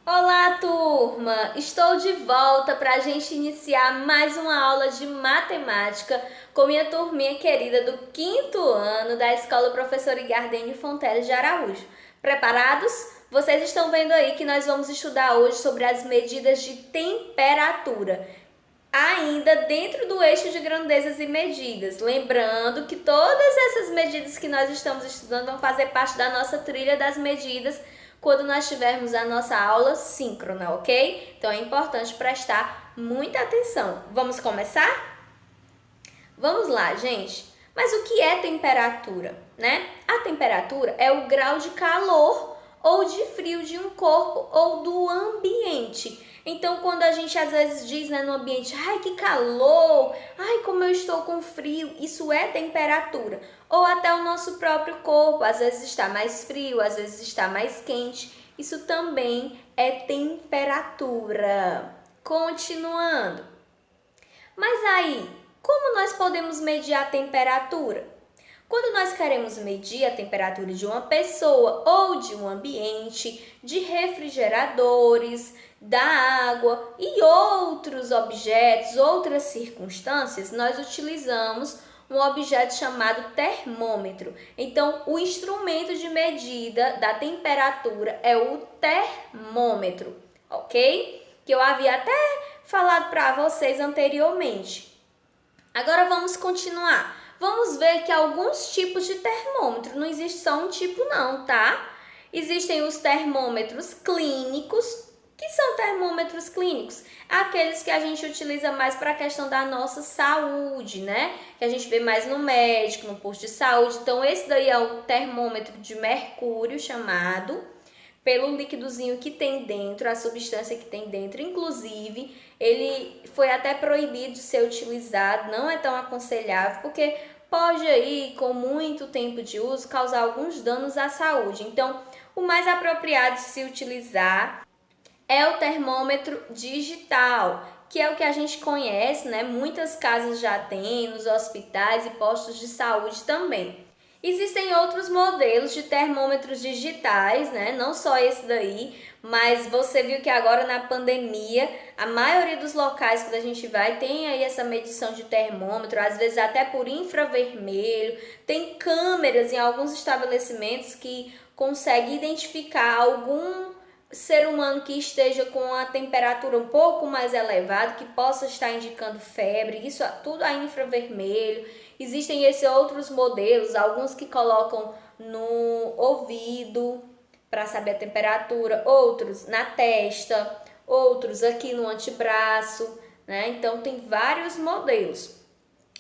Olá, turma! Estou de volta para a gente iniciar mais uma aula de matemática com minha turminha querida do quinto ano da Escola Professora Gardênio Fonteles de Araújo. Preparados? Vocês estão vendo aí que nós vamos estudar hoje sobre as medidas de temperatura, ainda dentro do eixo de grandezas e medidas. Lembrando que todas essas medidas que nós estamos estudando vão fazer parte da nossa trilha das medidas quando nós tivermos a nossa aula síncrona, ok? Então é importante prestar muita atenção. Vamos começar? Vamos lá, gente. Mas o que é temperatura, né? A temperatura é o grau de calor ou de frio de um corpo ou do ambiente. Então, quando a gente às vezes diz, né, no ambiente, ai que calor, ai como eu estou com frio, isso é temperatura. Ou até o nosso próprio corpo, às vezes está mais frio, às vezes está mais quente. Isso também é temperatura. Continuando. Mas aí, como nós podemos medir a temperatura? Quando nós queremos medir a temperatura de uma pessoa ou de um ambiente, de refrigeradores, da água e outros objetos, outras circunstâncias, nós utilizamos um objeto chamado termômetro. Então, o instrumento de medida da temperatura é o termômetro, ok? Que eu havia até falado para vocês anteriormente. Agora vamos continuar. Vamos ver que alguns tipos de termômetro, não existe só um tipo não, tá? Existem os termômetros clínicos. Que são termômetros clínicos? Aqueles que a gente utiliza mais para a questão da nossa saúde, né? Que a gente vê mais no médico, no posto de saúde. Então, esse daí é o termômetro de mercúrio chamado, pelo líquidozinho que tem dentro, a substância que tem dentro. Inclusive, ele foi até proibido de ser utilizado, não é tão aconselhável, porque pode aí, com muito tempo de uso, causar alguns danos à saúde. Então, o mais apropriado de se utilizar é o termômetro digital, que é o que a gente conhece, né? Muitas casas já têm, nos hospitais e postos de saúde também. Existem outros modelos de termômetros digitais, né? Não só esse daí, mas você viu que agora na pandemia, a maioria dos locais que a gente vai tem aí essa medição de termômetro, às vezes até por infravermelho. Tem câmeras em alguns estabelecimentos que conseguem identificar algum ser humano que esteja com a temperatura um pouco mais elevada, que possa estar indicando febre, isso tudo a infravermelho. Existem esses outros modelos, alguns que colocam no ouvido para saber a temperatura, outros na testa, outros aqui no antebraço, né? Então tem vários modelos.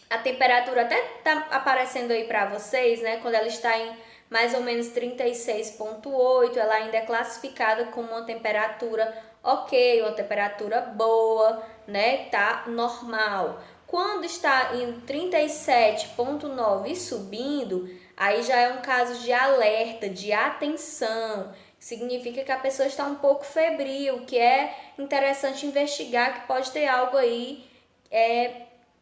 A temperatura até tá aparecendo aí para vocês, né? Quando ela está em mais ou menos 36,8, ela ainda é classificada como uma temperatura ok, uma temperatura boa, né? Tá normal. Quando está em 37,9 e subindo, aí já é um caso de alerta, de atenção. Significa que a pessoa está um pouco febril, que é interessante investigar, que pode ter algo aí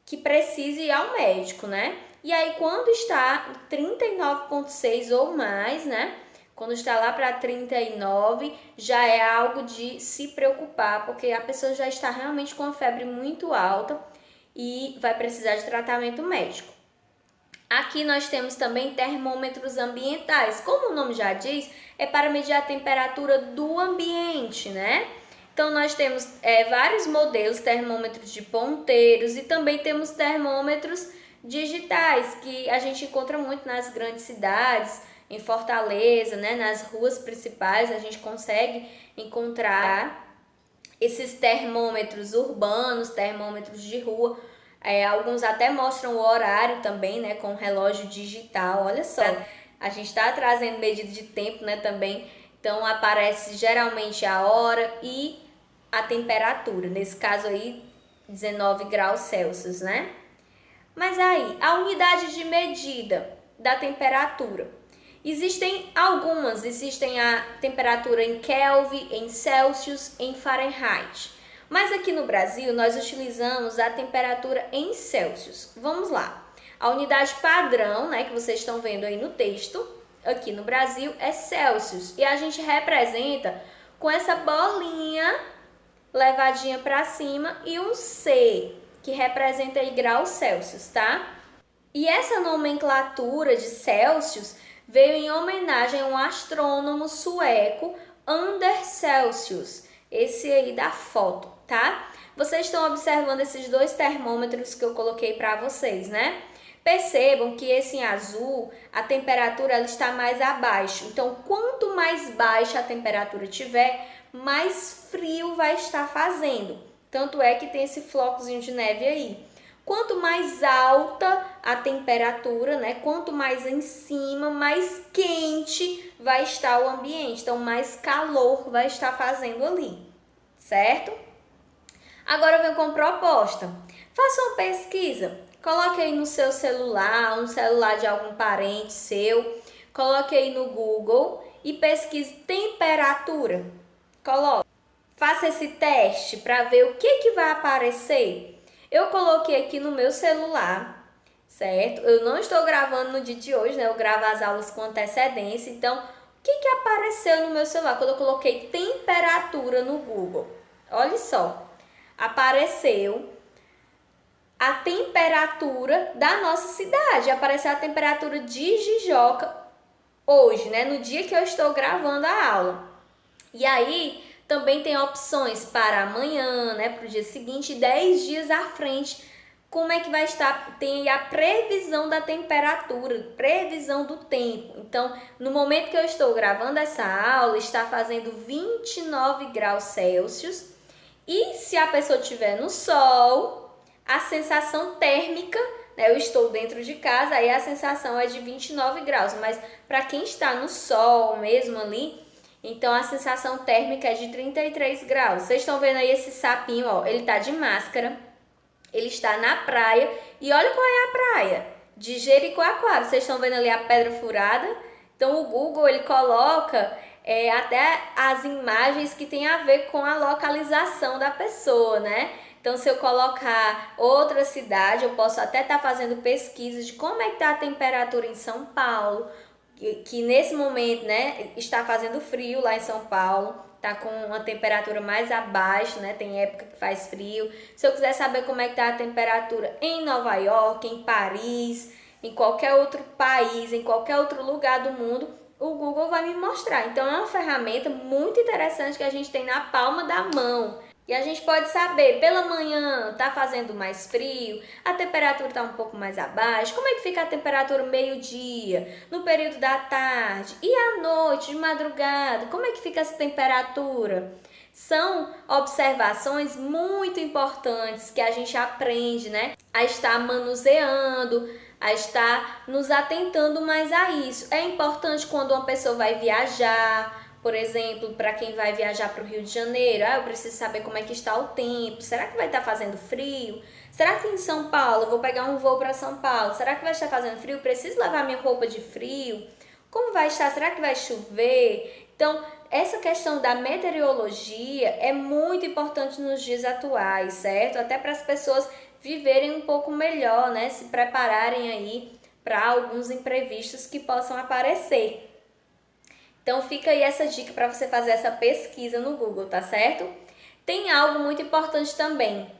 que precise ir ao médico, né? E aí, quando está 39,6 ou mais, né? Quando está lá para 39, já é algo de se preocupar, porque a pessoa já está realmente com a febre muito alta e vai precisar de tratamento médico. Aqui nós temos também termômetros ambientais. Como o nome já diz, é para medir a temperatura do ambiente, né? Então, nós temos vários modelos, termômetros de ponteiros e também temos termômetros digitais, que a gente encontra muito nas grandes cidades, em Fortaleza, né? Nas ruas principais, a gente consegue encontrar esses termômetros urbanos, termômetros de rua. Alguns até mostram o horário também, né? Com relógio digital, olha só. A gente está trazendo medida de tempo, né? Também. Então, aparece geralmente a hora e a temperatura, nesse caso aí 19 graus Celsius, né? Mas aí, a unidade de medida da temperatura. Existem algumas, existem a temperatura em Kelvin, em Celsius, em Fahrenheit. Mas aqui no Brasil nós utilizamos a temperatura em Celsius. Vamos lá. A unidade padrão, né, que vocês estão vendo aí no texto, aqui no Brasil é Celsius. E a gente representa com essa bolinha levadinha para cima e um C, que representa aí graus Celsius, tá? E essa nomenclatura de Celsius veio em homenagem a um astrônomo sueco, Anders Celsius, esse aí da foto, tá? Vocês estão observando esses dois termômetros que eu coloquei para vocês, né? Percebam que esse em azul, a temperatura ela está mais abaixo. Então, quanto mais baixa a temperatura tiver, mais frio vai estar fazendo. Tanto é que tem esse flocozinho de neve aí. Quanto mais alta a temperatura, né? Quanto mais em cima, mais quente vai estar o ambiente. Então, mais calor vai estar fazendo ali, certo? Agora eu venho com proposta. Faça uma pesquisa. Coloque aí no seu celular, um celular de algum parente seu. Coloque aí no Google e pesquise temperatura. Coloque. Faça esse teste para ver o que vai aparecer. Eu coloquei aqui no meu celular, certo? Eu não estou gravando no dia de hoje, né? Eu gravo as aulas com antecedência. Então, o que apareceu no meu celular quando eu coloquei temperatura no Google? Olha só. Apareceu a temperatura da nossa cidade. Apareceu a temperatura de Jijoca hoje, né? No dia que eu estou gravando a aula. E aí, também tem opções para amanhã, né? Para o dia seguinte, 10 dias à frente. Como é que vai estar? Tem a previsão da temperatura, previsão do tempo. Então, no momento que eu estou gravando essa aula, está fazendo 29 graus Celsius. E se a pessoa estiver no sol, a sensação térmica, né, eu estou dentro de casa, aí a sensação é de 29 graus. Mas para quem está no sol mesmo ali, então a sensação térmica é de 33 graus. Vocês estão vendo aí esse sapinho, ó, ele tá de máscara, ele está na praia. E olha qual é a praia, de Jericoacoara. Vocês estão vendo ali a pedra furada? Então o Google, ele coloca até as imagens que tem a ver com a localização da pessoa, né? Então, se eu colocar outra cidade, eu posso até estar fazendo pesquisas de como é que está a temperatura em São Paulo, que nesse momento, né, está fazendo frio lá em São Paulo, tá com uma temperatura mais abaixo, né? Tem época que faz frio. Se eu quiser saber como é que tá a temperatura em Nova York, em Paris, em qualquer outro país, em qualquer outro lugar do mundo, o Google vai me mostrar. Então é uma ferramenta muito interessante que a gente tem na palma da mão. E a gente pode saber, pela manhã tá fazendo mais frio, a temperatura tá um pouco mais abaixo, como é que fica a temperatura meio-dia, no período da tarde, e à noite, de madrugada, como é que fica essa temperatura? São observações muito importantes que a gente aprende, né? A estar manuseando, a estar nos atentando mais a isso. É importante quando uma pessoa vai viajar, por exemplo, para quem vai viajar para o Rio de Janeiro, eu preciso saber como é que está o tempo. Será que vai estar fazendo frio? Será que em São Paulo, eu vou pegar um voo para São Paulo, será que vai estar fazendo frio? Preciso levar minha roupa de frio? Como vai estar? Será que vai chover? Então, essa questão da meteorologia é muito importante nos dias atuais, certo? Até para as pessoas viverem um pouco melhor, né? Se prepararem aí para alguns imprevistos que possam aparecer. Então fica aí essa dica para você fazer essa pesquisa no Google, tá certo? Tem algo muito importante também.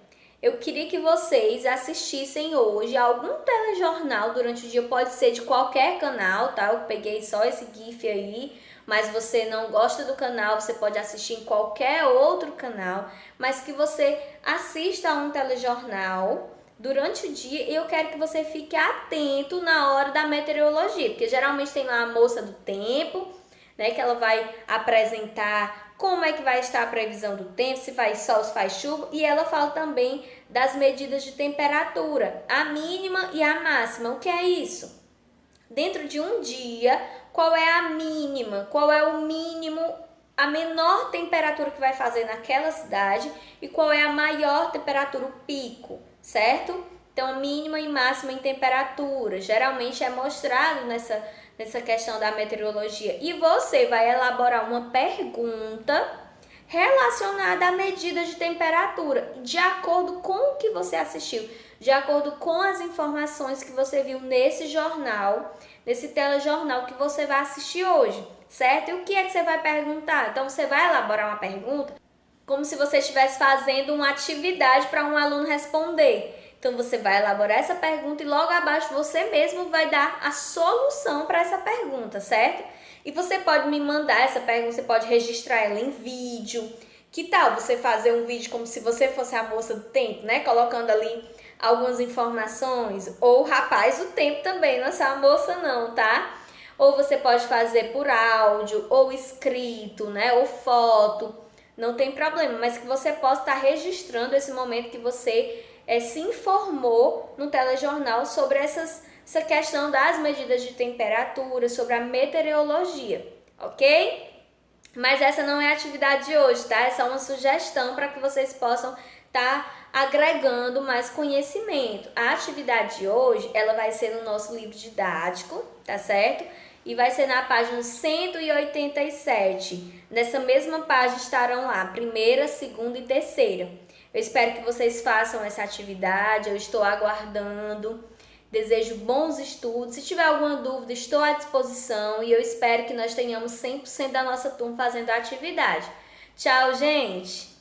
Eu queria que vocês assistissem hoje a algum telejornal durante o dia, pode ser de qualquer canal, tá? Eu peguei só esse GIF aí, mas você não gosta do canal, você pode assistir em qualquer outro canal, mas que você assista a um telejornal durante o dia e eu quero que você fique atento na hora da meteorologia, porque geralmente tem lá a moça do tempo, né, que ela vai apresentar como é que vai estar a previsão do tempo, se faz sol, se faz chuva, e ela fala também das medidas de temperatura, a mínima e a máxima. O que é isso? Dentro de um dia, qual é a mínima, qual é o mínimo, a menor temperatura que vai fazer naquela cidade e qual é a maior temperatura, o pico, certo? Então, mínima e máxima em temperatura, geralmente é mostrado nessa questão da meteorologia. E você vai elaborar uma pergunta relacionada à medida de temperatura, de acordo com o que você assistiu, de acordo com as informações que você viu nesse jornal, nesse telejornal que você vai assistir hoje. certo? E o que é que você vai perguntar? Então, você vai elaborar uma pergunta como se você estivesse fazendo uma atividade para um aluno responder. Então, você vai elaborar essa pergunta e logo abaixo você mesmo vai dar a solução para essa pergunta, certo? E você pode me mandar essa pergunta, você pode registrar ela em vídeo. Que tal você fazer um vídeo como se você fosse a moça do tempo, né? Colocando ali algumas informações. Ou o rapaz do tempo também, não é só a moça não, tá? Ou você pode fazer por áudio, ou escrito, né? Ou foto. Não tem problema, mas que você possa estar registrando esse momento que você se informou no telejornal sobre essa questão das medidas de temperatura, sobre a meteorologia, ok? Mas essa não é a atividade de hoje, tá? É só uma sugestão para que vocês possam estar agregando mais conhecimento. A atividade de hoje, ela vai ser no nosso livro didático, tá certo? E vai ser na página 187. Nessa mesma página estarão lá primeira, segunda e terceira. Eu espero que vocês façam essa atividade, eu estou aguardando. Desejo bons estudos. Se tiver alguma dúvida, estou à disposição e eu espero que nós tenhamos 100% da nossa turma fazendo a atividade. Tchau, gente!